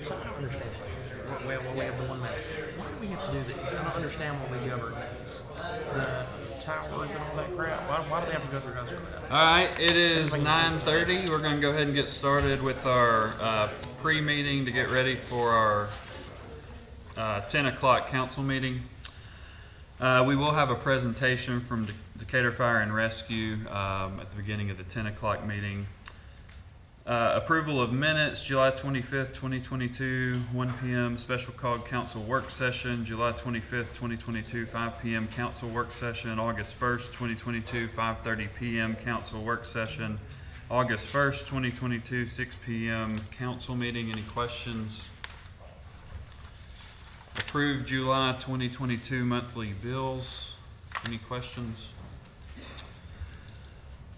So I don't understand. Well, we have the one man. Why do we have to do these? I don't understand why we govern these. The towers and all that crap. Why do we have to go through those crap? All right, it is 9:30. We're going to go ahead and get started with our pre-meeting to get ready for our 10 o'clock council meeting. We will have a presentation from Decatur Fire and Rescue at the beginning of the 10 o'clock meeting. Approval of minutes, July 25th, 2022, 1 p.m. special called council work session, July 25th, 2022, 5 p.m. council work session, August 1st, 2022, 5:30 p.m. council work session, August 1st, 2022, 6 p.m. council meeting. Any questions? Approved July 2022 monthly bills. Any questions?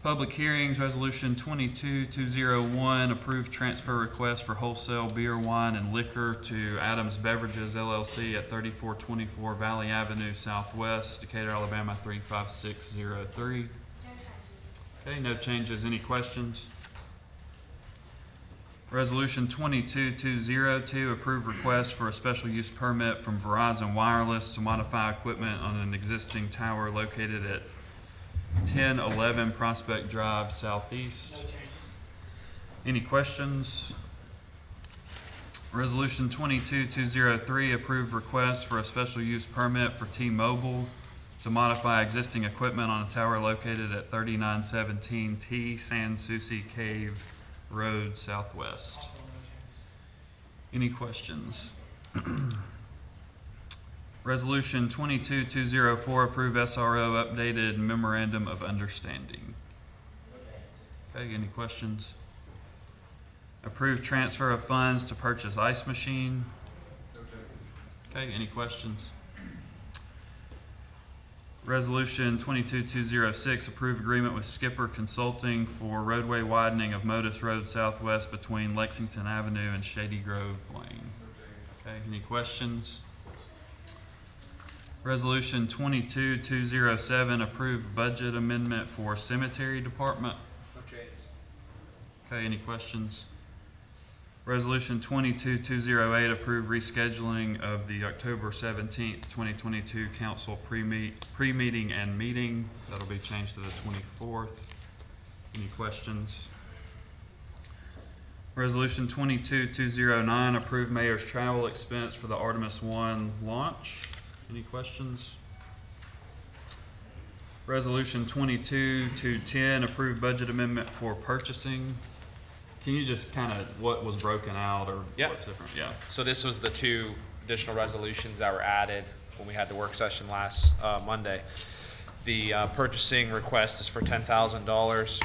Public hearings, Resolution 22-201, approved transfer request for wholesale beer, wine, and liquor to Adams Beverages, LLC at 3424 Valley Avenue Southwest, Decatur, Alabama 35603. Okay, no changes. Any questions? Resolution 22-202, approved request for a special use permit from Verizon Wireless to modify equipment on an existing tower located at 1011 Prospect Drive Southeast. Any questions? Resolution 22-203, approved request for a special use permit for T-Mobile to modify existing equipment on a tower located at 3917 T San Souci Cave Road Southwest. Any questions? Resolution 22-204, approve SRO updated memorandum of understanding. Okay, any questions? Approve transfer of funds to purchase ice machine. Okay, any questions? Resolution 22-206, approve agreement with Skipper Consulting for roadway widening of Modus Road Southwest between Lexington Avenue and Shady Grove Lane. Okay, any questions? Resolution 22-207, approved budget amendment for cemetery department. No changes. Okay, any questions? Resolution 22-208, approved rescheduling of the October 17th, 2022 council pre-meeting and meeting. That'll be changed to the 24th. Any questions? Resolution 22-209, approved mayor's travel expense for the Artemis 1 launch. Any questions? Resolution 22-210, approved budget amendment for purchasing. Can you just kind of what was broken out or what's different? Yeah. So this was the two additional resolutions that were added when we had the work session last Monday. The purchasing request is for $10,000,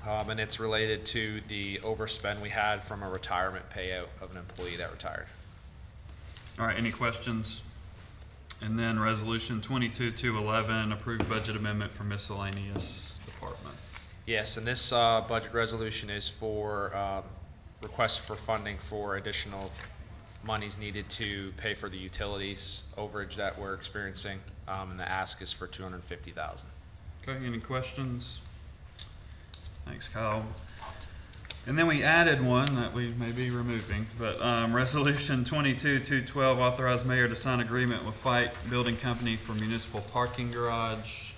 and it's related to the overspend we had from a retirement payout of an employee that retired. All right. Any questions? And then resolution 22-211, approved budget amendment for miscellaneous department. Yes, and this budget resolution is for request for funding for additional monies needed to pay for the utilities overage that we're experiencing, and the ask is for $250,000. Okay, any questions? Thanks, Kyle. And then we added one that we may be removing, but resolution 22-212, authorize mayor to sign agreement with Fight Building Company for municipal parking garage.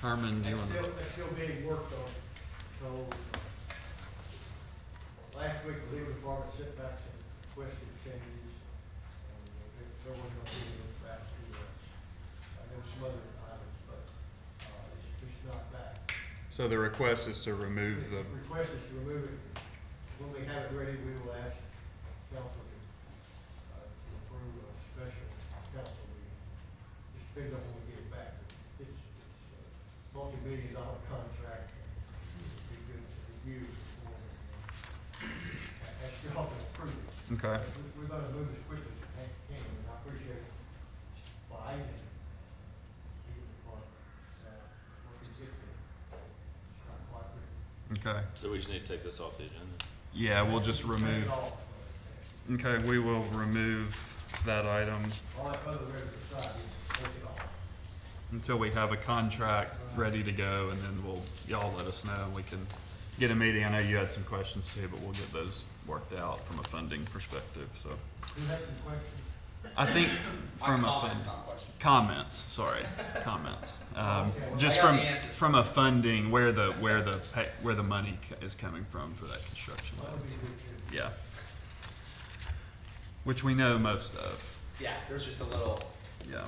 Herman, do you want to? That's still being worked on. So last week the legal department sent back some requested changes. They're working on getting those back to us. There were some other items, but it's not back. So the request is to remove the. The request is to remove it. When we have it ready, we will ask council to approve a special council meeting. Just depends on when we get it back. It's multi-million-dollar contract. It'd be good to review before ask y'all to approve it. Okay. We're going to move as quickly as we can, and I appreciate Clyde and the department working to get there. It's not quite ready. Okay. So we just need to take this off the agenda. Yeah, we'll just remove. Okay, we will remove that item All that other revenue side, take it off. until we have a contract ready to go, and then y'all let us know, and we can get a meeting. I know you had some questions too, but we'll get those worked out from a funding perspective, so. Do you have some questions? I think from comments, sorry, comments. Just from a funding, where the money is coming from for that construction loan. Yeah. Which we know most of. Yeah, there's just a little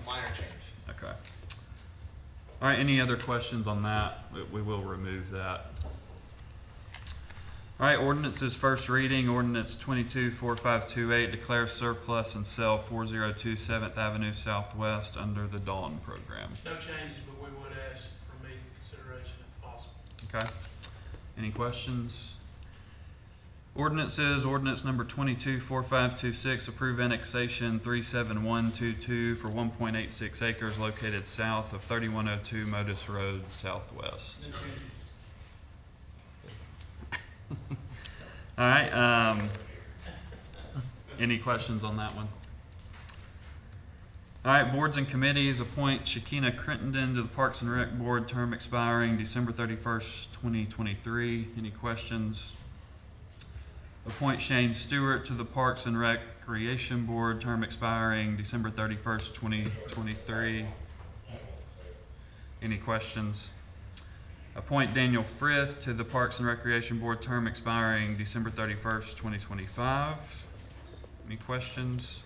minor change. Okay. All right, any other questions on that? We will remove that. All right, ordinances first reading, ordinance 224528, declare surplus and sell 402 7th Avenue Southwest under the Dawn program. No changes, but we would ask for immediate consideration if possible. Okay. Any questions? Ordinances, ordinance number 224526, approve annexation 37122 for 1.86 acres located south of 3102 Modus Road Southwest. All right, any questions on that one? All right, boards and committees, appoint Shakina Crittenden to the Parks and Rec Board, term expiring December 31st, 2023. Any questions? Appoint Shane Stewart to the Parks and Recreation Board, term expiring December 31st, 2023. Any questions? Appoint Daniel Frith to the Parks and Recreation Board, term expiring December 31st, 2025. Any questions?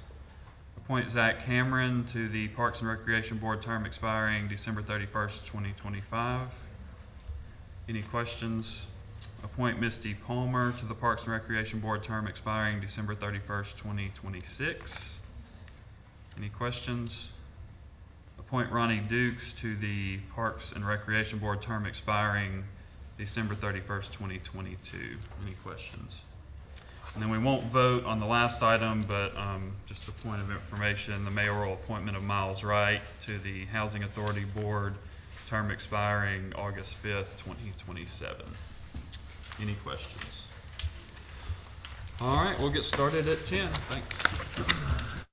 Appoint Zach Cameron to the Parks and Recreation Board, term expiring December 31st, 2025. Any questions? Appoint Misty Palmer to the Parks and Recreation Board, term expiring December 31st, 2026. Any questions? Appoint Ronnie Dukes to the Parks and Recreation Board, term expiring December 31st, 2022. Any questions? And then we won't vote on the last item, but just a point of information, the mayoral appointment of Miles Wright to the Housing Authority Board, term expiring August 5th, 2027. Any questions? All right, we'll get started at 10. Thanks.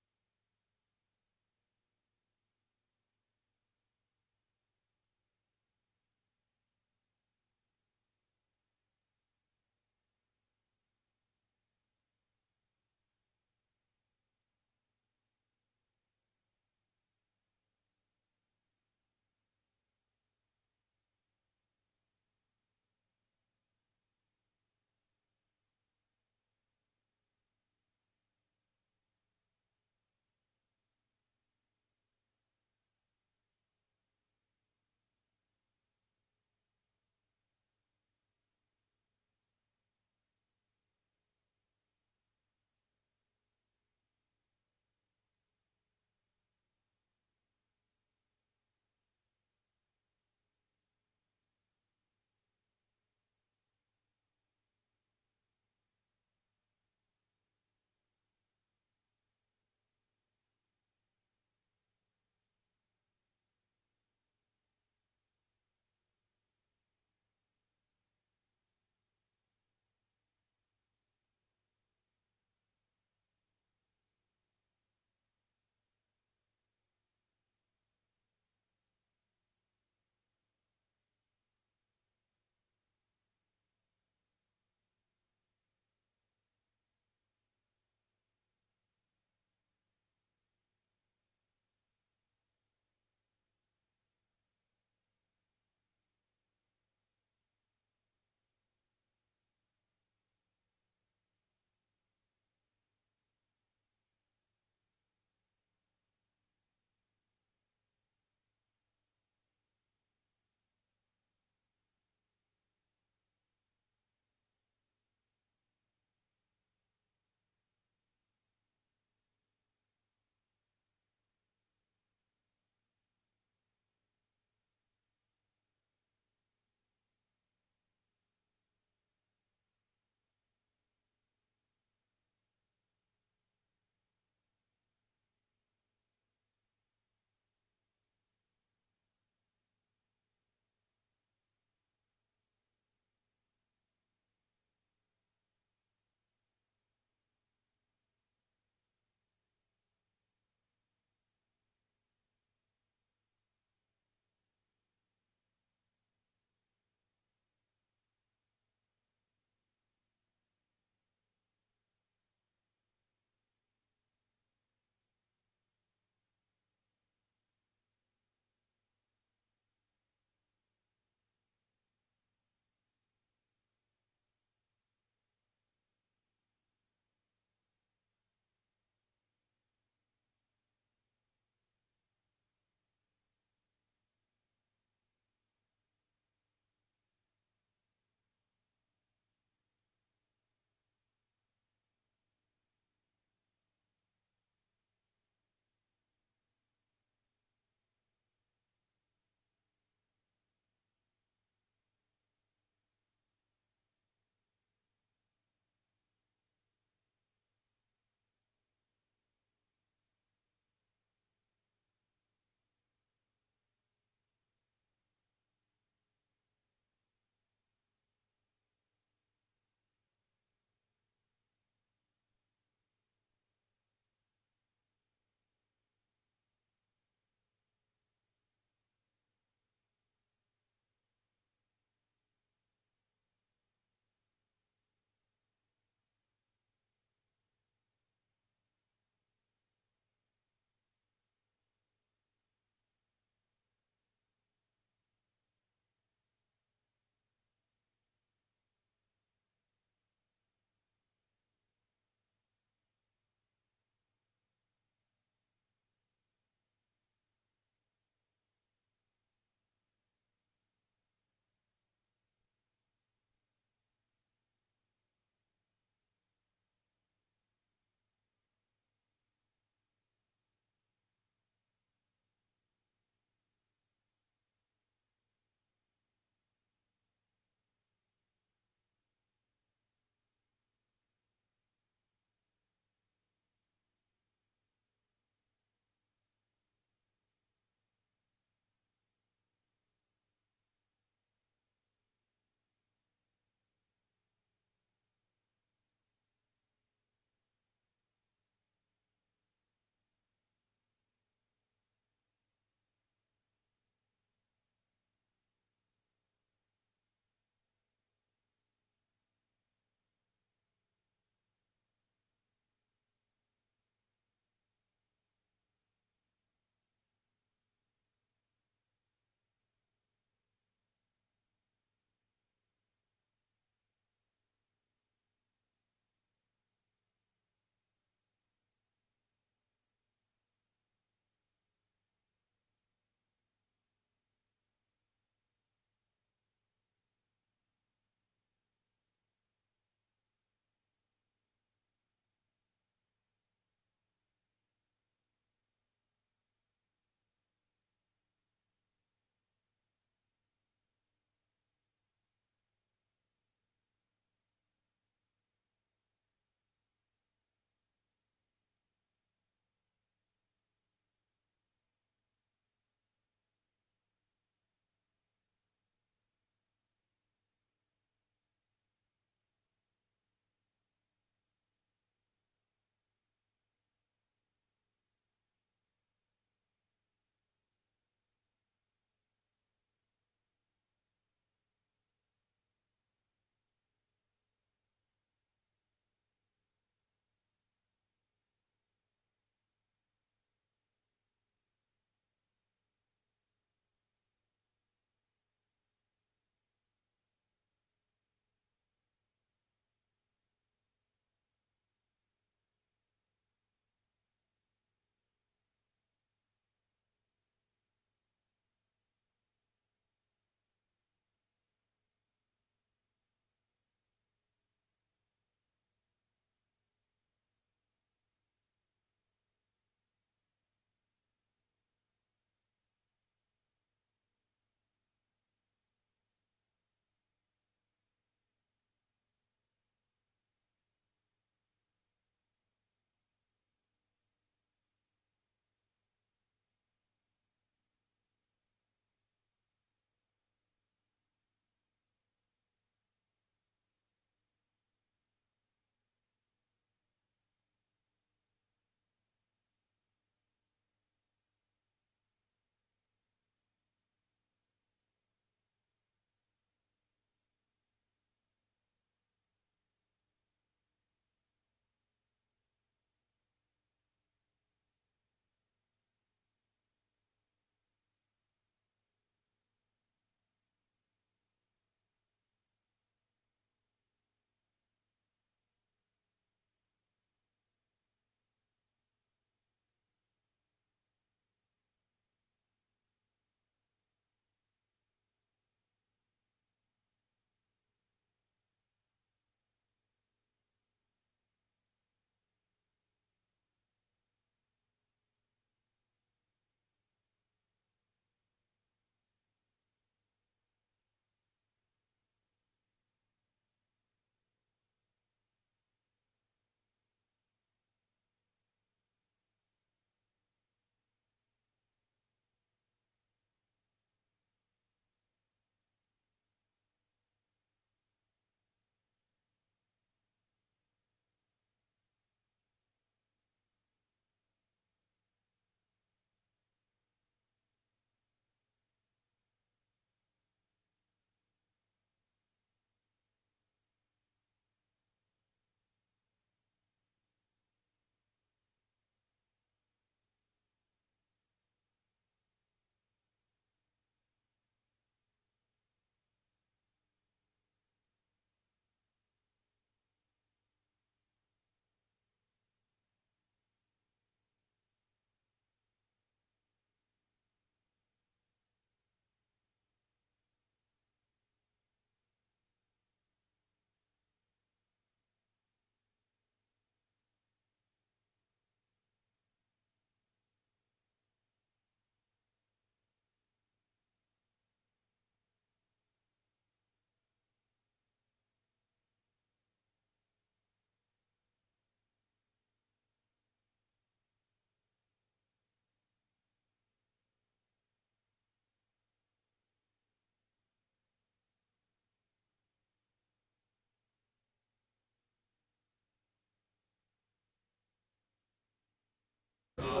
Hey,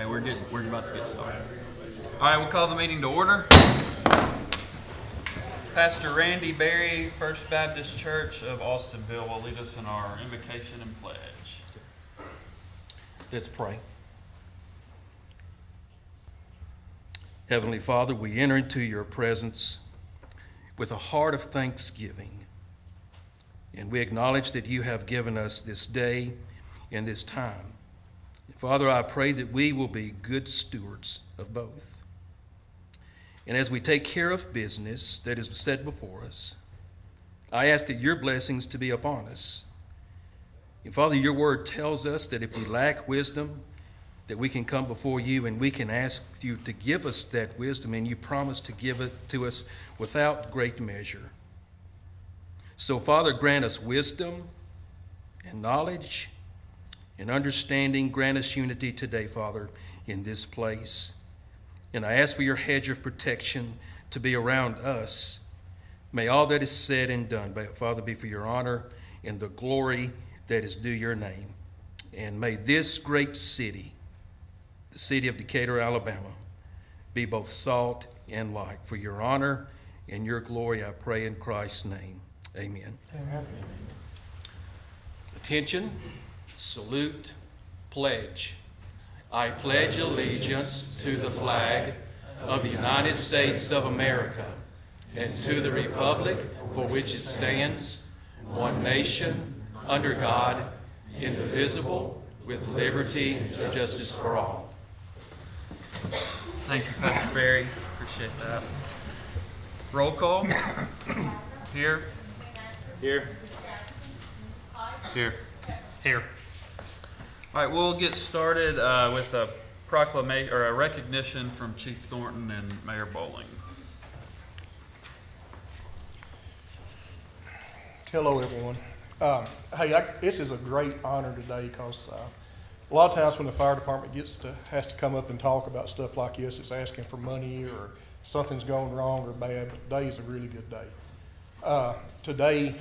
we're about to get started. All right, we'll call the meeting to order. Pastor Randy Berry, First Baptist Church of Austinville, will lead us in our invocation and pledge. Let's pray. Heavenly Father, we enter into your presence with a heart of thanksgiving, and we acknowledge that you have given us this day and this time. Father, I pray that we will be good stewards of both. And as we take care of business that is set before us, I ask that your blessings to be upon us. And Father, your word tells us that if we lack wisdom, that we can come before you and we can ask you to give us that wisdom, and you promise to give it to us without great measure. So, Father, grant us wisdom and knowledge and understanding. Grant us unity today, Father, in this place. And I ask for your hedge of protection to be around us. May all that is said and done, Father, be for your honor and the glory that is due your name. And may this great city, the city of Decatur, Alabama, be both salt and light. For your honor and your glory, I pray in Christ's name. Amen. Amen. Attention, salute, pledge. I pledge allegiance to the flag of the United States of America and to the republic for which it stands, one nation, under God, indivisible, with liberty and justice for all. Thank you, Pastor Berry. Appreciate that. Roll call. Here. Here. Here. Here. All right, we'll get started with a proclamation or a recognition from Chief Thornton and Mayor Bowling. Hello, everyone. This is a great honor today because a lot of times when the fire department has to come up and talk about stuff like this, it's asking for money or something's going wrong or bad. But today is a really good day. Today,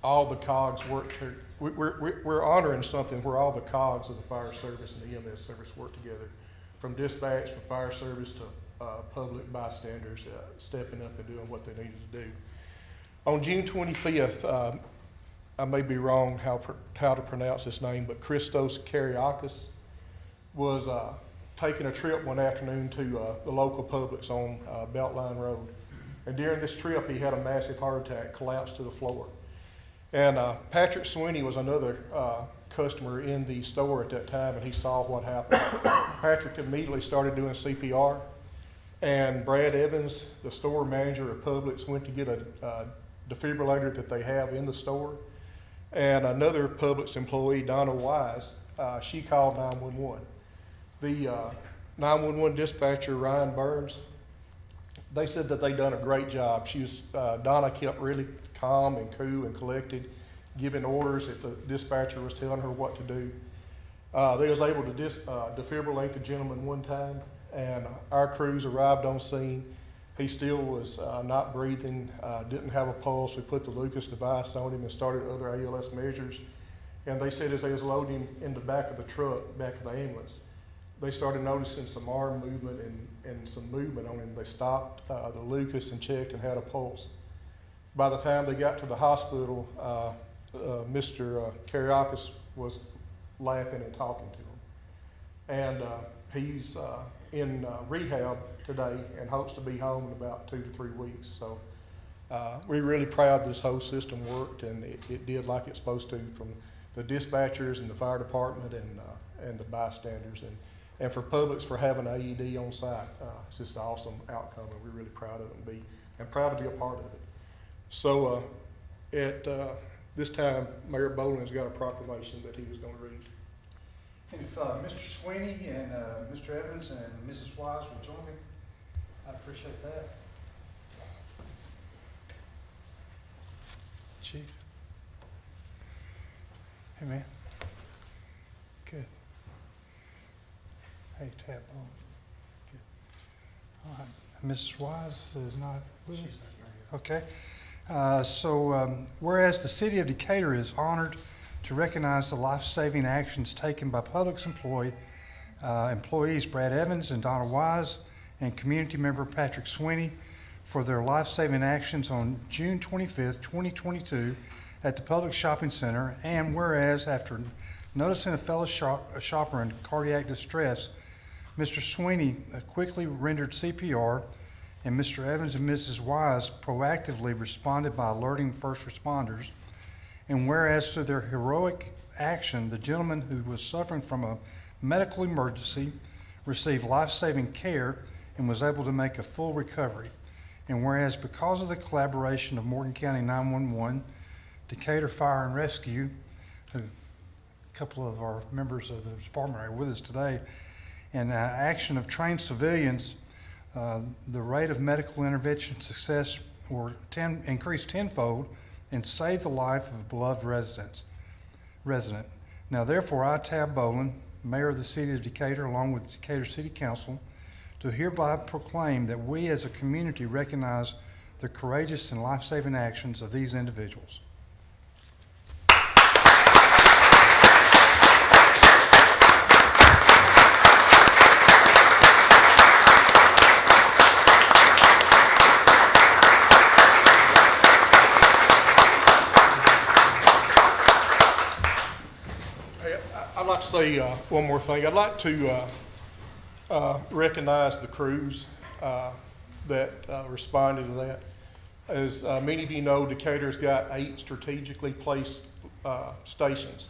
all the cogs work. We're honoring something where all the cogs of the fire service and the EMS service work together, from dispatch, from fire service to public bystanders stepping up and doing what they needed to do. On June 25th, I may be wrong how to pronounce this name, but Christos Kyriakis was taking a trip one afternoon to the local Publix on Beltline Road. And during this trip, he had a massive heart attack, collapsed to the floor. And Patrick Sweeney was another customer in the store at that time, and he saw what happened. Patrick immediately started doing CPR, and Brad Evans, the store manager of Publix, went to get a defibrillator that they have in the store. And another Publix employee, Donna Wise, she called 911. The 911 dispatcher, Ryan Burns, they said that they done a great job. Donna kept really calm and cool and collected, giving orders that the dispatcher was telling her what to do. They was able to defibrillate the gentleman one time, and our crews arrived on scene. He still was not breathing, didn't have a pulse. We put the Lucas device on him and started other ALS measures. And they said as they was loading him in the back of the truck, back of the ambulance, they started noticing some arm movement and some movement on him. They stopped the Lucas and checked and had a pulse. By the time they got to the hospital, Mr. Kyriakis was laughing and talking to him. And he's in rehab today and hopes to be home in about 2 to 3 weeks. So we're really proud this whole system worked, and it did like it's supposed to, from the dispatchers and the fire department and the bystanders. And for Publix for having an AED on site. It's just an awesome outcome, and we're really proud of it and proud to be a part of it. So at this time, Mayor Bowling's got a proclamation that he was going to read. And if Mr. Sweeney and Mr. Evans and Mrs. Wise will join me, I'd appreciate that. Chief. Hey, man. Good. Hey, tap on. Good. All right. Mrs. Wise is not with us? Okay. Whereas the city of Decatur is honored to recognize the life-saving actions taken by Publix employees Brad Evans and Donna Wise and community member Patrick Sweeney for their life-saving actions on June 25th, 2022 at the Publix Shopping Center, and whereas after noticing a fellow shopper in cardiac distress, Mr. Sweeney quickly rendered CPR, and Mr. Evans and Mrs. Wise proactively responded by alerting first responders. And whereas through their heroic action, the gentleman who was suffering from a medical emergency received life-saving care and was able to make a full recovery. And whereas because of the collaboration of Morgan County 911, Decatur Fire and Rescue, a couple of our members of the department are with us today, and action of trained civilians, the rate of medical intervention success increased tenfold and saved the life of a beloved resident. Now therefore, I, Tab Boland, Mayor of the City of Decatur, along with the Decatur City Council, do hereby proclaim that we as a community recognize the courageous and life-saving actions of these individuals. I'd like to say one more thing. I'd like to recognize the crews that responded to that. As many of you know, Decatur's got 8 strategically placed stations.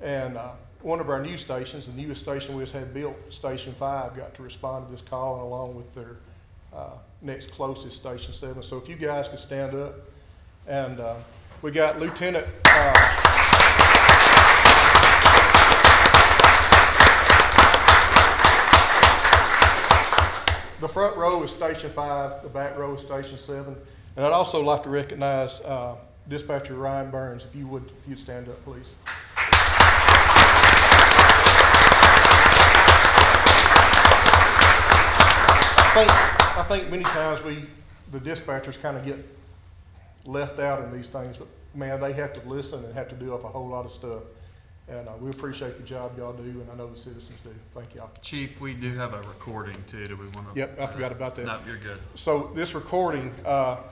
And one of our new stations, the newest station we just had built, Station 5, got to respond to this call, and along with their next closest, Station 7. So if you guys could stand up. And we got Lieutenant... The front row is Station 5, the back row is Station 7. And I'd also like to recognize Dispatcher Ryan Burns, if you'd stand up, please. I think many times the dispatchers kind of get left out in these things, but man, they have to listen and have to do up a whole lot of stuff. And we appreciate the job y'all do, and I know the citizens do. Thank y'all. Chief, we do have a recording too. Do we want to? Yep, I forgot about that. No, you're good. So this recording,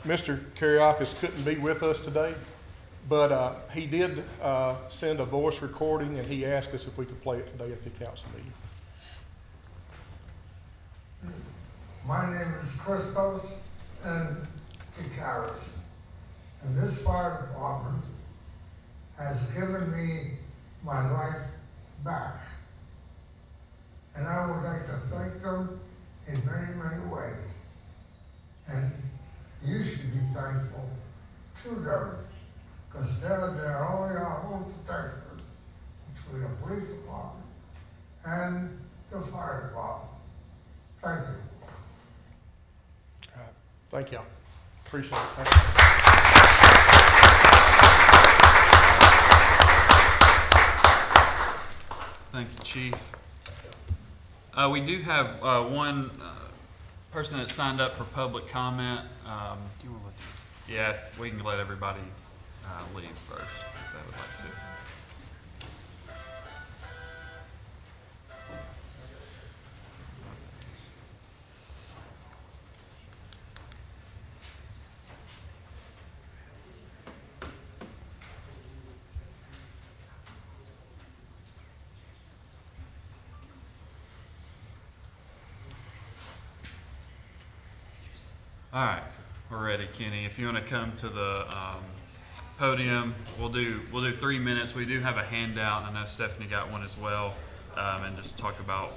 Mr. Kariakis couldn't be with us today, but he did send a voice recording, and he asked us if we could play it today at the council meeting. My name is Christos and Kikaris, and this fire department has given me my life back. And I would like to thank them in many, many ways. And you should be thankful to them, because they're only our whole protection between the police department and the fire department. Thank you. All right. Thank y'all. Appreciate it. Thank you. Thank you, Chief. We do have one person that signed up for public comment. Do you want to let yeah, if we can let everybody leave first, if they would like to. All right, we're ready, Kenny. If you want to come to the podium, we'll do 3 minutes. We do have a handout. I know Stephanie got one as well, and just talk about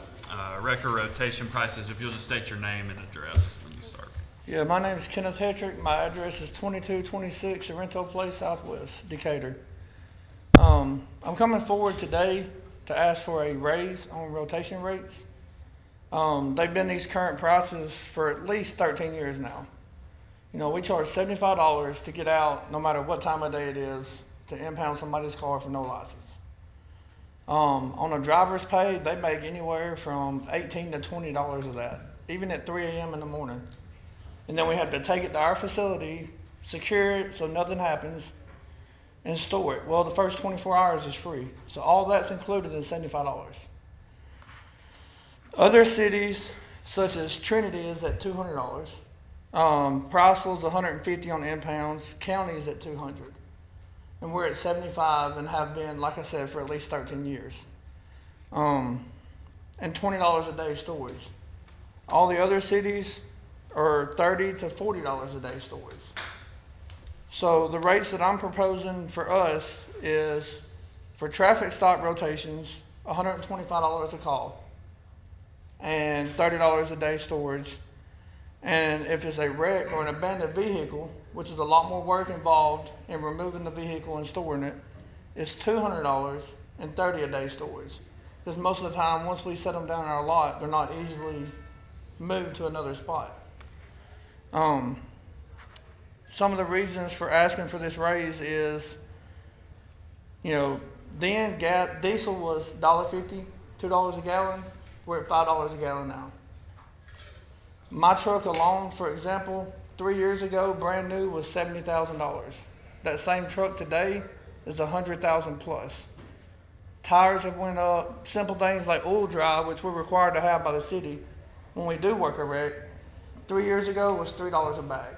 record rotation prices. If you'll just state your name and address when you start. Yeah, my name is Kenneth Hetrick. My address is 2226 Sorrento Place, Southwest, Decatur. I'm coming forward today to ask for a raise on rotation rates. They've been these current prices for at least 13 years now. You know, we charge $75 to get out, no matter what time of day it is, to impound somebody's car for no license. On a driver's pay, they make anywhere from $18 to $20 of that, even at 3 a.m. in the morning. And then we have to take it to our facility, secure it so nothing happens, and store it. Well, the first 24 hours is free. So all that's included in $75. Other cities, such as Trinity, is at $200. Priceville's $150 on impounds. County is at $200. And we're at $75 and have been, like I said, for at least 13 years. And $20 a day storage. All the other cities are $30 to $40 a day storage. So the rates that I'm proposing for us is for traffic stop rotations, $125 a call, and $30 a day storage. And if it's a wreck or an abandoned vehicle, which is a lot more work involved in removing the vehicle and storing it, it's $200 and $30 a day storage. Because most of the time, once we set them down in our lot, they're not easily moved to another spot. Some of the reasons for asking for this raise is, then diesel was $1.50, $2 a gallon. We're at $5 a gallon now. My truck alone, for example, 3 years ago, brand new, was $70,000. That same truck today is $100,000 plus. Tires have went up. Simple things like oil dry, which we're required to have by the city when we do work a wreck, 3 years ago was $3 a bag.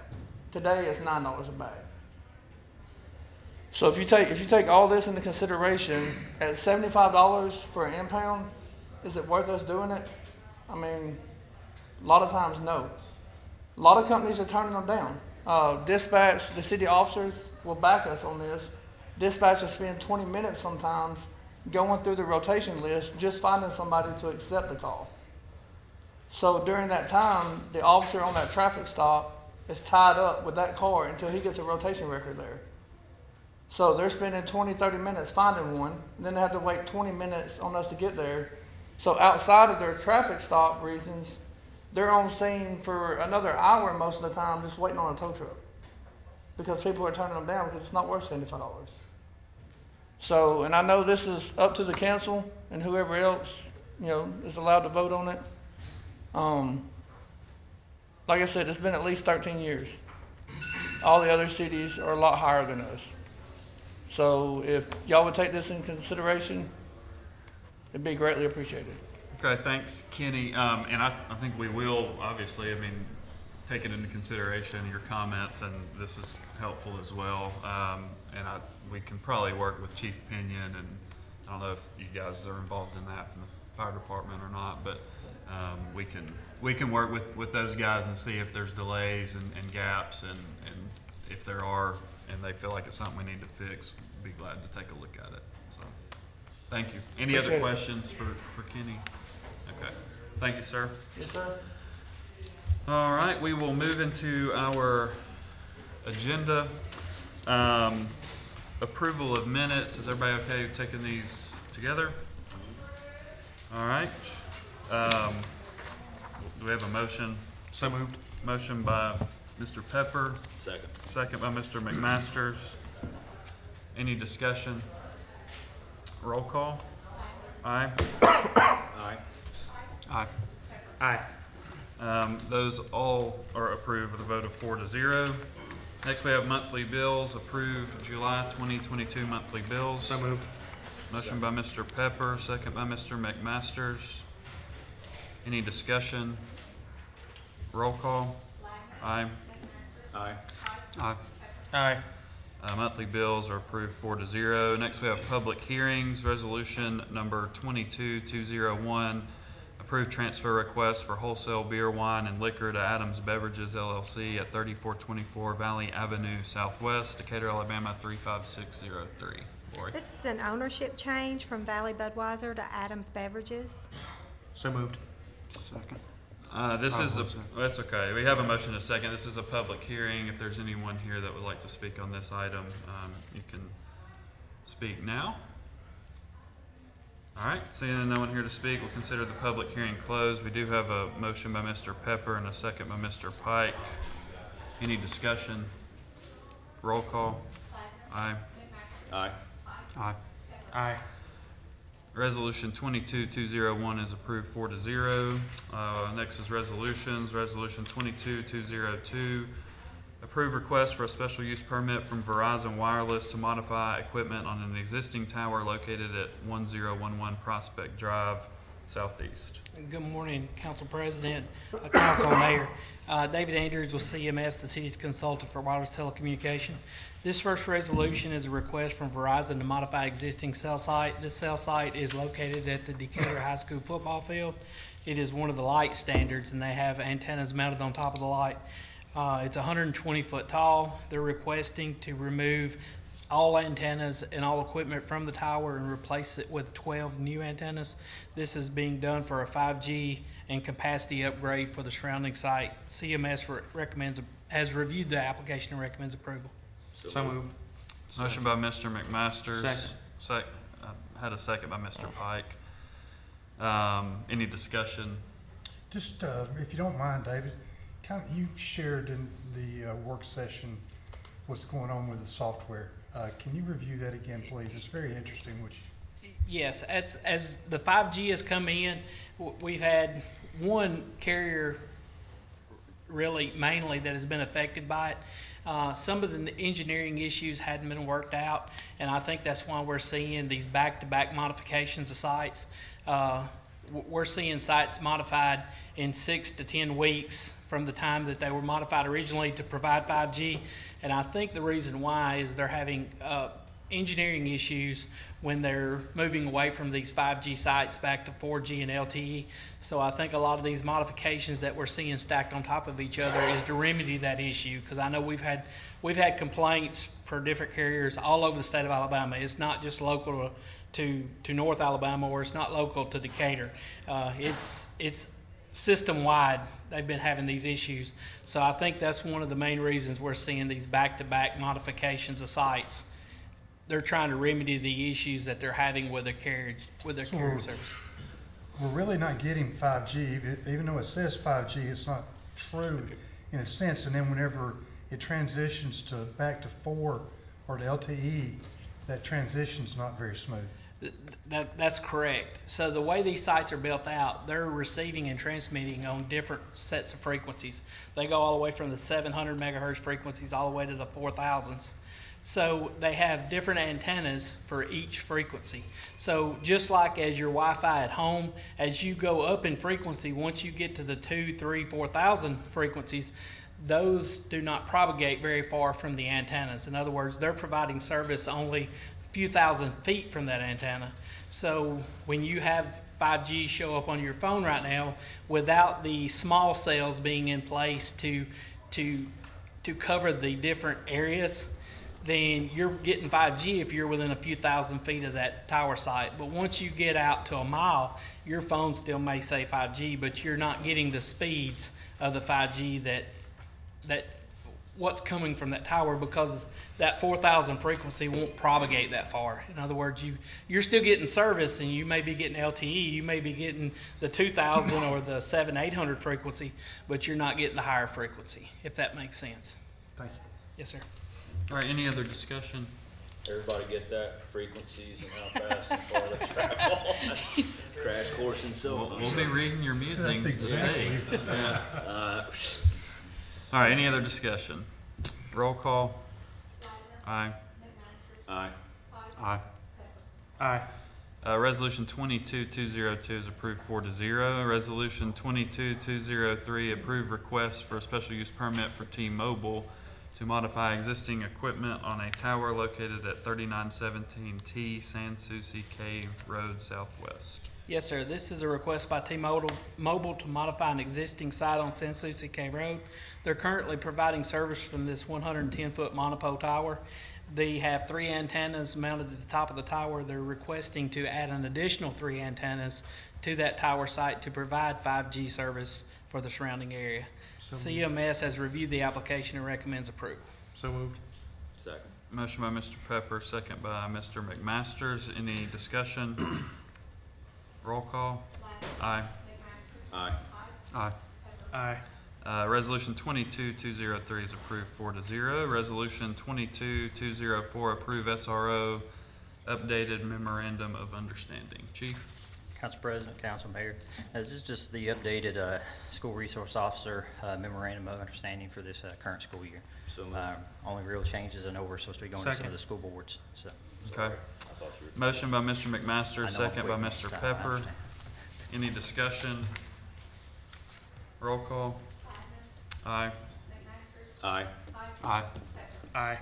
Today it's $9 a bag. So if you take all this into consideration, at $75 for an impound, is it worth us doing it? I mean, a lot of times, no. A lot of companies are turning them down. Dispatch, the city officers will back us on this. Dispatchers spend 20 minutes sometimes going through the rotation list, just finding somebody to accept the call. So during that time, the officer on that traffic stop is tied up with that car until he gets a rotation record there. So they're spending 20, 30 minutes finding one, and then they have to wait 20 minutes on us to get there. So outside of their traffic stop reasons, they're on scene for another hour most of the time just waiting on a tow truck. Because people are turning them down because it's not worth $75. So, and I know this is up to the council and whoever else, is allowed to vote on it. Like I said, it's been at least 13 years. All the other cities are a lot higher than us. So if y'all would take this in consideration, it'd be greatly appreciated. Okay, thanks, Kenny. And I think we will, obviously, take it into consideration, your comments, and this is helpful as well. We can probably work with Chief Pinion, and I don't know if you guys are involved in that from the fire department or not, but we can work with those guys and see if there's delays and gaps, and if there are, and they feel like it's something we need to fix, we'd be glad to take a look at it. So, thank you. Any other questions for Kenny? Okay. Thank you, sir. Yes, sir. All right, we will move into our agenda. Approval of minutes. Is everybody okay with taking these together? All right. Do we have a motion? So moved. Motion by Mr. Pepper. Second. Second by Mr. McMasters. Any discussion? Roll call. Aye. Aye. Aye. Aye. Those all are approved with a vote of 4-0. Next, we have monthly bills. Approve July 2022 monthly bills. So moved. Motion by Mr. Pepper, second by Mr. McMasters. Any discussion? Roll call. Aye. Aye. Aye. Aye. Monthly bills are approved 4-0. Next, we have public hearings. Resolution number 22-201. Approved transfer request for wholesale beer, wine, and liquor to Adams Beverages LLC at 3424 Valley Avenue Southwest, Decatur, Alabama 35603. Lori. This is an ownership change from Valley Budweiser to Adams Beverages. So moved. Second. That's okay. We have a motion and a second. This is a public hearing. If there's anyone here that would like to speak on this item, you can speak now. All right, seeing no one here to speak, we'll consider the public hearing closed. We do have a motion by Mr. Pepper and a second by Mr. Pike. Any discussion? Roll call. Aye. Aye. Aye. Aye. Resolution 22-201 is approved 4-0. Next is resolutions. Resolution 22-202. Approved approve request for a special use permit from Verizon Wireless to modify equipment on an existing tower located at 1011 Prospect Drive, Southeast. Good morning, Council President, Council Mayor. David Andrews with CMS, the city's consultant for wireless telecommunication. This first resolution is a request from Verizon to modify existing cell site. This cell site is located at the Decatur High School football field. It is one of the light standards, and they have antennas mounted on top of the light. It's 120 foot tall. They're requesting to remove all antennas and all equipment from the tower and replace it with 12 new antennas. This is being done for a 5G and capacity upgrade for the surrounding site. CMS has reviewed the application and recommends approval. So moved. Motion by Mr. McMasters. Second. Had a second by Mr. Pike. Any discussion? Just, if you don't mind, David, you shared in the work session what's going on with the software. Can you review that again, please? It's very interesting. Yes, as the 5G has come in, we've had one carrier really mainly that has been affected by it. Some of the engineering issues hadn't been worked out, and I think that's why we're seeing these back-to-back modifications of sites. We're seeing sites modified in 6 to 10 weeks from the time that they were modified originally to provide 5G. And I think the reason why is they're having engineering issues when they're moving away from these 5G sites back to 4G and LTE. So I think a lot of these modifications that we're seeing stacked on top of each other is to remedy that issue, because I know we've had complaints for different carriers all over the state of Alabama. It's not just local to North Alabama, or it's not local to Decatur. It's system-wide. They've been having these issues. So I think that's one of the main reasons we're seeing these back-to-back modifications of sites. They're trying to remedy the issues that they're having with their carrier service. We're really not getting 5G, even though it says 5G, it's not true in a sense. And then whenever it transitions back to 4 or to LTE, that transition's not very smooth. That's correct. So the way these sites are built out, they're receiving and transmitting on different sets of frequencies. They go all the way from the 700 megahertz frequencies all the way to the 4000s. So they have different antennas for each frequency. So just like as your Wi-Fi at home, as you go up in frequency, once you get to the 2, 3, 4,000 frequencies, those do not propagate very far from the antennas. In other words, they're providing service only a few thousand feet from that antenna. So when you have 5G show up on your phone right now, without the small cells being in place to cover the different areas, then you're getting 5G if you're within a few thousand feet of that tower site. But once you get out to a mile, your phone still may say 5G, but you're not getting the speeds of the 5G that what's coming from that tower, because that 4,000 frequency won't propagate that far. In other words, you're still getting service, and you may be getting LTE, you may be getting the 2,000 or the 700-800 frequency, but you're not getting the higher frequency, if that makes sense. Thank you. Yes, sir. All right, any other discussion? Everybody get that? Frequencies and how fast and far they travel. Crash course and so on. We'll be reading your musings to see. Yeah. Uh, All right, any other discussion? Roll call. Aye. Aye. Aye. Aye. Resolution 22-202 is approved 4-0. Resolution 22-203, approved request for a special use permit for T-Mobile to modify existing equipment on a tower located at 3917 T Sans Souci Cave Road Southwest. Yes, sir. This is a request by T-Mobile to modify an existing site on Sans Souci Cave Road. They're currently providing service from this 110-foot monopole tower. They have 3 antennas mounted at the top of the tower. They're requesting to add an additional 3 antennas to that tower site to provide 5G service for the surrounding area. CMS has reviewed the application and recommends approval. So moved. Second. Motion by Mr. Pepper, second by Mr. McMasters. Any discussion? Roll call. Aye. Aye. Aye. Aye. Resolution 22-203 is approved 4-0. Resolution 22-204, approve SRO updated memorandum of understanding. Chief? Council President, Council Mayor. This is just the updated school resource officer memorandum of understanding for this current school year. So Only real changes, I know we're supposed to be going to some of the school boards, so. Okay. Motion by Mr. McMaster, I know second by I'm Mr. quick. I Pepper. understand. Any discussion? Roll call. Aye. Aye. Aye. Aye.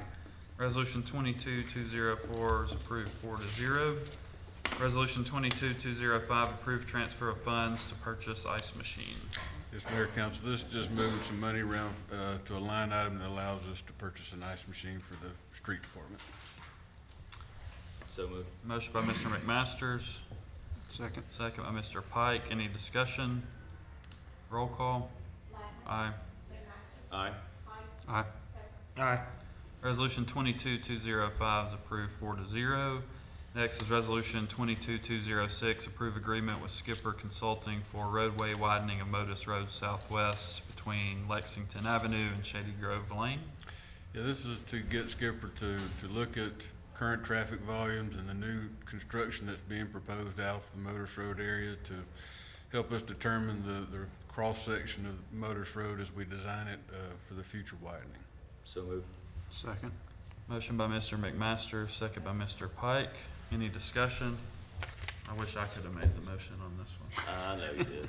Resolution 22-204 is approved 4-0. Resolution 22-205, approved transfer of funds to purchase ice machine. Yes, Mayor, Council, this is just moving some money around to a line item that allows us to purchase an ice machine for the street department. So moved. Motion by Mr. McMasters. Second. Second by Mr. Pike. Any discussion? Roll call. Aye. Aye. Aye. Aye. Resolution 22-205 is approved 4-0. Next is Resolution 22-206, approve agreement with Skipper Consulting for roadway widening of Modus Road Southwest between Lexington Avenue and Shady Grove Lane. Yeah, this is to get Skipper to look at current traffic volumes and the new construction that's being proposed out of the Modus Road area to help us determine the cross-section of Modus Road as we design it for the future widening. So moved. Second. Motion by Mr. McMaster, second by Mr. Pike. Any discussion? I wish I could have made the motion on this one. I know you did.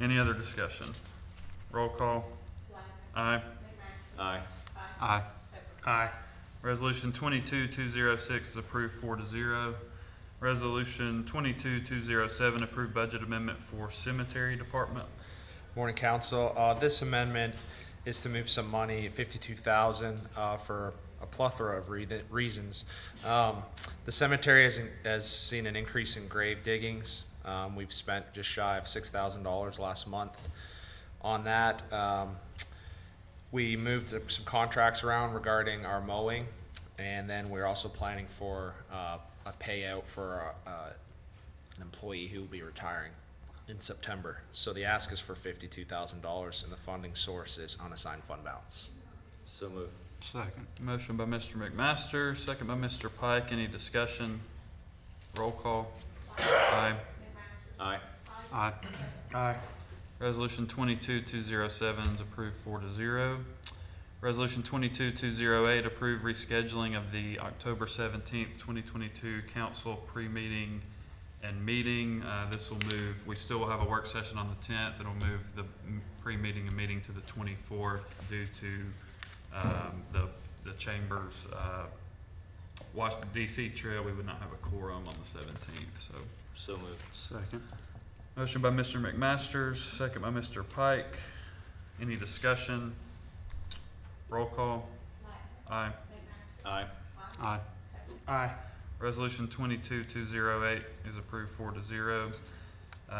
Any other discussion? Roll call. Aye. Aye. Aye. Aye. Resolution 22-206 is approved 4-0. Resolution 22-207, approved budget amendment for cemetery department. Morning, council. This amendment is to move some money, $52,000, for a plethora of reasons. The cemetery has seen an increase in grave diggings. We've spent just shy of $6,000 last month on that. We moved some contracts around regarding our mowing, and then we're also planning for a payout for an employee who will be retiring in September. So the ask is for $52,000, and the funding source is unassigned fund balance. So moved. Second. Motion by Mr. McMaster, second by Mr. Pike. Any discussion? Roll call. Aye. Aye. Aye. Aye. Resolution 22-207 is approved 4-0. Resolution 22-208, approved rescheduling of the October 17th, 2022 council pre-meeting and meeting. This will move, we still will have a work session on the 10th. It'll move the pre-meeting and meeting to the 24th due to the chamber's Washington DC trail. We would not have a quorum on the 17th, So moved. Second. Motion by Mr. McMasters, second by Mr. Pike. Any discussion? Roll call. Aye. Aye. Aye. Aye. Resolution 22-208 is approved 4-0.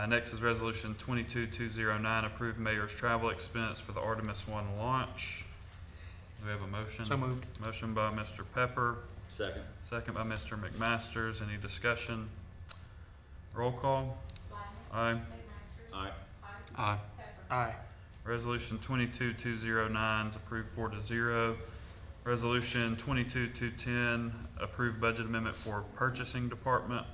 Next is Resolution 22-209, approved mayor's travel expense for the Artemis I launch. Do we have a motion? So moved. Motion by Mr. Pepper, Second. second by Mr. McMasters. Any discussion? Roll call. Aye. Aye. Aye. Aye. Resolution 22-209 is approved 4-0. Resolution 22-210, approved budget amendment for purchasing department.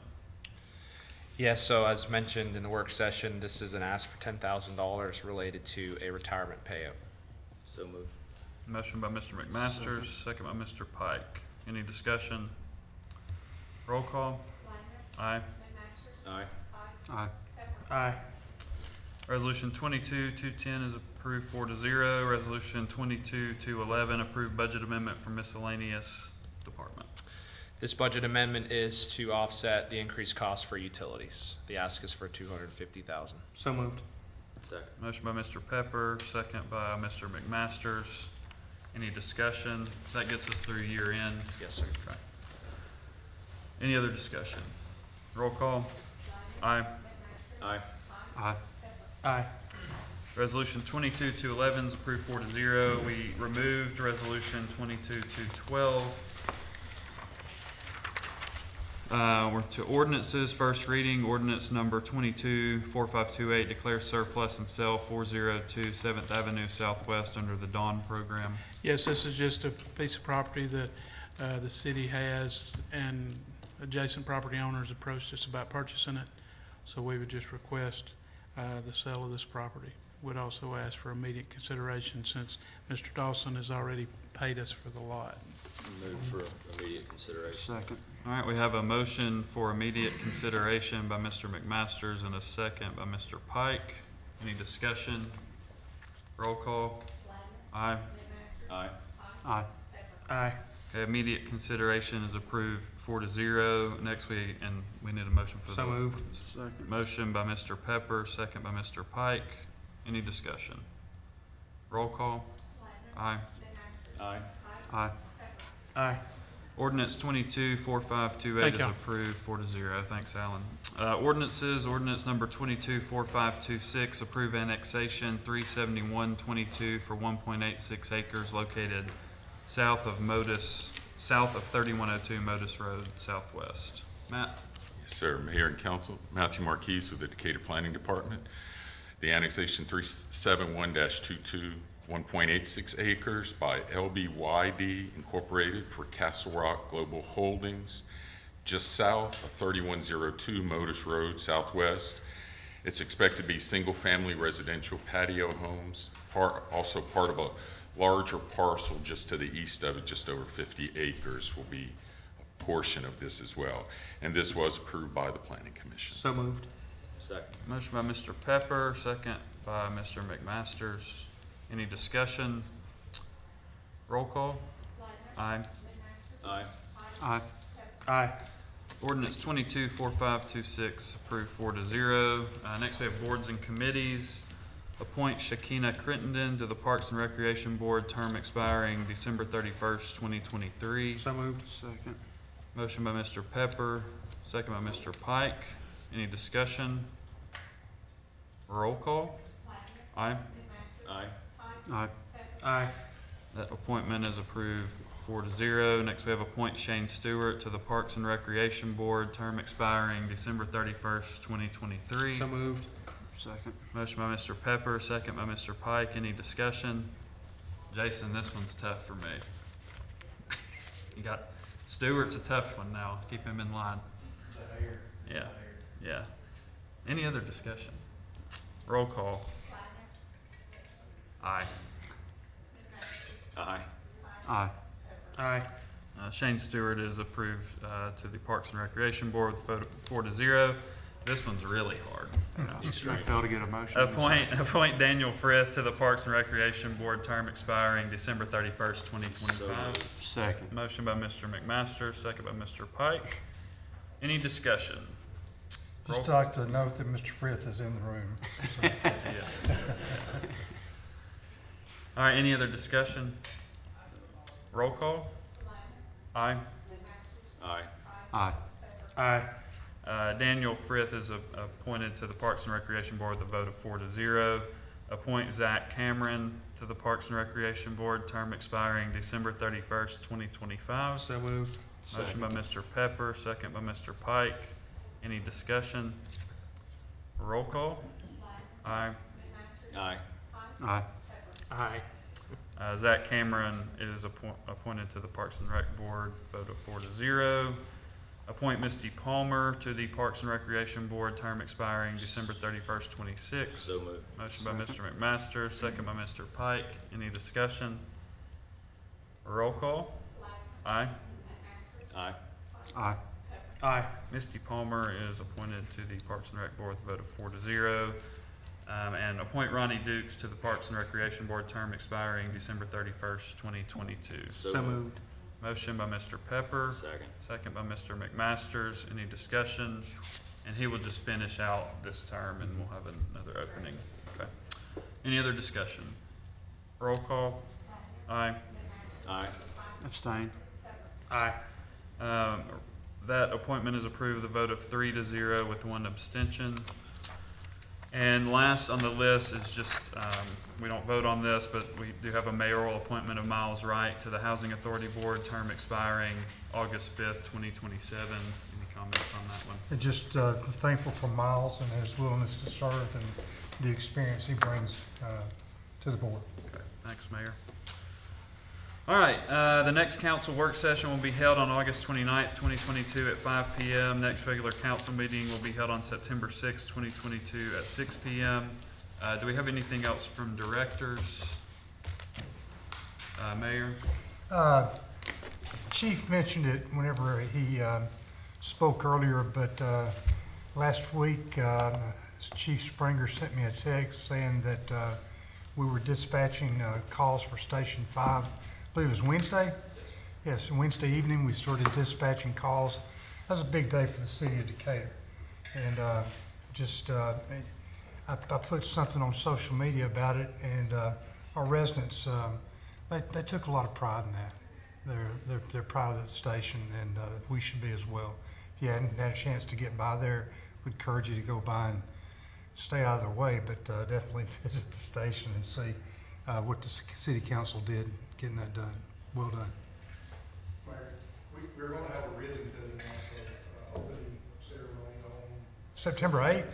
Yes, so as mentioned in the work session, this is an ask for $10,000 related to a retirement payout. So moved. Motion by Mr. McMasters, second by Mr. Pike. Any discussion? Roll call. Aye. Aye. Aye. Aye. Resolution 22-210 is approved 4-0. Resolution 22-211, approved budget amendment for miscellaneous department. This budget amendment is to offset the increased cost for utilities. The ask is for $250,000. So moved. Second. Motion by Mr. Pepper, second by Mr. McMasters. Any discussion? That gets us through year end. Yes, sir. Okay. Any other discussion? Roll call. Aye. Aye. Aye. Aye. Resolution 22-211 is approved 4-0. We removed Resolution 22-212. We're to ordinances. First reading, ordinance number 22-4528, declare surplus and sell 402 7th Avenue Southwest under the Dawn program. Yes, this is just a piece of property that the city has, and adjacent property owners approached us about purchasing it. So we would just request the sale of this property. Would also ask for immediate consideration since Mr. Dawson has already paid us for the lot. Move for immediate consideration. Second. All right, we have a motion for immediate consideration by Mr. McMasters and a second by Mr. Pike. Any discussion? Roll call. Aye. Aye. Aye. Aye. Okay, immediate consideration is approved 4-0. Next, we need a motion for So the moved. Second. motion by Mr. Pepper, second by Mr. Pike. Any discussion? Roll call. Aye. Aye. Aye. Aye. Ordinance 22-4528 Thank is y'all. approved 4-0. Thanks, Alan. Ordinances, ordinance number 22-4526, approve annexation 37122 for 1.86 acres located south of Modus, south of 3102 Modus Road, southwest. Matt? Yes, sir. Mayor and Council, Matthew Marquise with the Decatur Planning Department. The annexation 371-22, 1.86 acres by LBYD Incorporated for Castle Rock Global Holdings, just south of 3102 Modus Road, southwest. It's expected to be single-family residential patio homes, also part of a larger parcel just to the east of it, just over 50 acres will be a portion of this as well. And this was approved by the Planning Commission. So moved. Second. Motion by Mr. Pepper, second by Mr. McMasters. Any discussion? Roll call. Aye. Aye. Aye. Aye. Ordinance 22-4526 approved 4-0. Next we have boards and committees. Appoint Shakina Crittenden to the Parks and Recreation Board, term expiring December 31st, 2023. So moved. Second. Motion by Mr. Pepper, second by Mr. Pike. Any discussion? Roll call. Aye. Aye. Aye. Aye. That appointment is approved 4-0. Next, we have appoint Shane Stewart to the Parks and Recreation Board, term expiring December 31st, 2023. So moved. Second. Motion by Mr. Pepper, second by Mr. Pike. Any discussion? Jason, this one's tough for me. You got, Stewart's a tough one now. Keep him in line. Yeah, yeah. Any other discussion? Roll call. Aye. Aye. Aye. Aye. Shane Stewart is approved to the Parks and Recreation Board with a vote of 4-0. This one's really hard. I failed to get a motion. Appoint Daniel Frith to the Parks and Recreation Board, term expiring December 31st, 2025. Second. Motion by Mr. McMaster, second by Mr. Pike. Any discussion? Just like to note that Mr. Frith is in the room. So. Yes. All right, any other discussion? Roll call? Aye. Aye. Aye. Aye. Daniel Frith is appointed to the Parks and Recreation Board with a vote of 4-0. Appoint Zach Cameron to the Parks and Recreation Board, term expiring December 31st, 2025. So moved. Motion by Mr. Pepper, second by Mr. Pike. Any discussion? Roll call? Aye. Aye. Aye. Aye. Zach Cameron is appointed to the Parks and Rec Board, vote of 4-0. Appoint Misty Palmer to the Parks and Recreation Board, term expiring December 31st, 26. So moved. Motion by Mr. McMaster, second by Mr. Pike. Any discussion? Roll call? Aye. Aye. Aye. Aye. Misty Palmer is appointed to the Parks and Rec Board with a vote of 4-0. And appoint Ronnie Dukes to the Parks and Recreation Board, term expiring December 31st, 2022. So moved. Motion by Mr. Pepper. Second. Second by Mr. McMasters. Any discussion? And he will just finish out this term and we'll have another opening. Okay. Any other discussion? Roll call. Aye. Aye. Abstain. Aye. That appointment is approved with a vote of 3-0 with 1 abstention. And last on the list is just, we don't vote on this, but we do have a mayoral appointment of Miles Wright to the Housing Authority Board, term expiring August 5th, 2027. Any comments on that one? And just thankful for Miles and his willingness to serve and the experience he brings to the board. Okay, thanks, Mayor. All right, the next council work session will be held on August 29th, 2022 at 5 p.m. Next regular council meeting will be held on September 6th, 2022 at 6 p.m. Do we have anything else from directors? Mayor? Chief mentioned it whenever he spoke earlier, but last week Chief Springer sent me a text saying that we were dispatching calls for Station 5. I believe it was Wednesday. Yes, Wednesday evening we started dispatching calls. That was a big day for the city of Decatur. And I put something on social media about it, and our residents, they took a lot of pride in that. They're proud of that station, and we should be as well. If you hadn't had a chance to get by there, we'd encourage you to go by and stay out of their way, but definitely visit the station and see what the city council did getting that done. Well done. We're going to have a ribbon cutting also, opening ceremony on September 8th?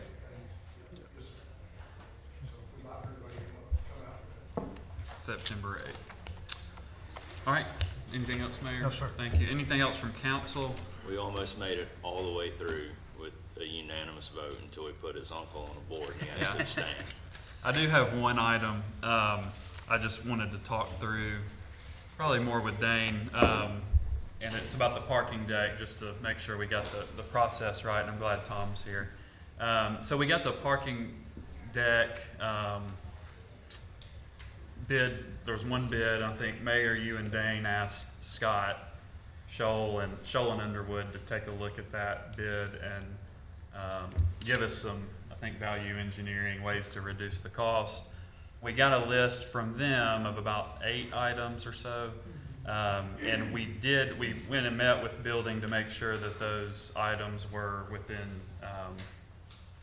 September 8th. All right, anything else, Mayor? No, sir. Thank you. Anything else from council? We almost made it all the way through with a unanimous vote until we put his uncle on the board and he has to abstain. I do have one item I just wanted to talk through, probably more with Dane, and it's about the parking deck, just to make sure we got the process right, and I'm glad Tom's here. So we got the parking deck bid. There was one bid. I think Mayor, you and Dane asked Scott Scholl and Underwood to take a look at that bid and give us some, I think, value engineering ways to reduce the cost. We got a list from them of about 8 items or so, and we went and met with building to make sure that those items were within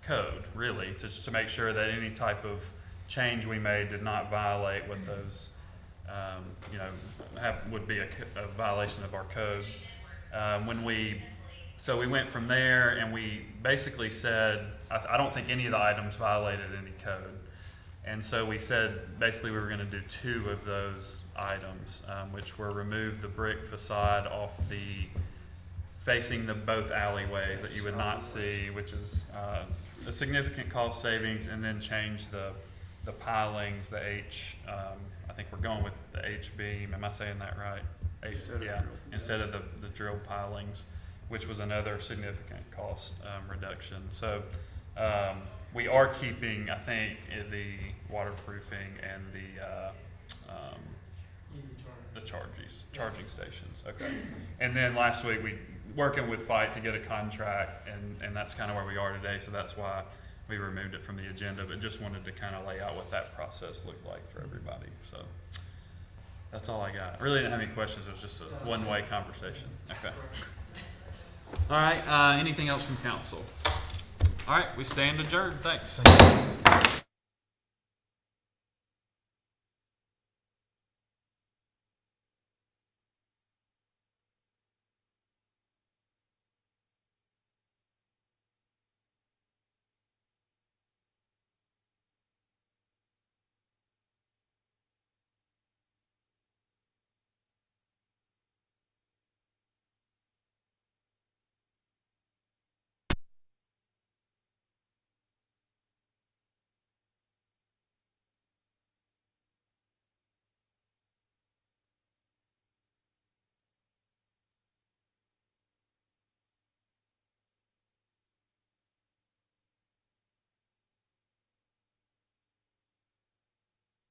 code, really, just to make sure that any type of change we made did not violate what those, would be a violation of our code. So we went from there, and we basically said, I don't think any of the items violated any code. And so we said, basically, we were going to do 2 of those items, which were remove the brick facade off facing the both alleyways that you would not see, which is a significant cost savings, and then change the pilings, I think we're going with the H-beam. Am I saying that right? Instead of the drill pilings, which was another significant cost reduction. So we are keeping, I think, the waterproofing and the charging stations. Okay. And then last week we working with Fight to get a contract, and that's kind of where we are today. So that's why we removed it from the agenda, but just wanted to kind of lay out what that process looked like for everybody. So that's all I got. I really didn't have any questions. It was just a one-way conversation. Okay. All right. Anything else from council? All right. We stand adjourned. Thanks.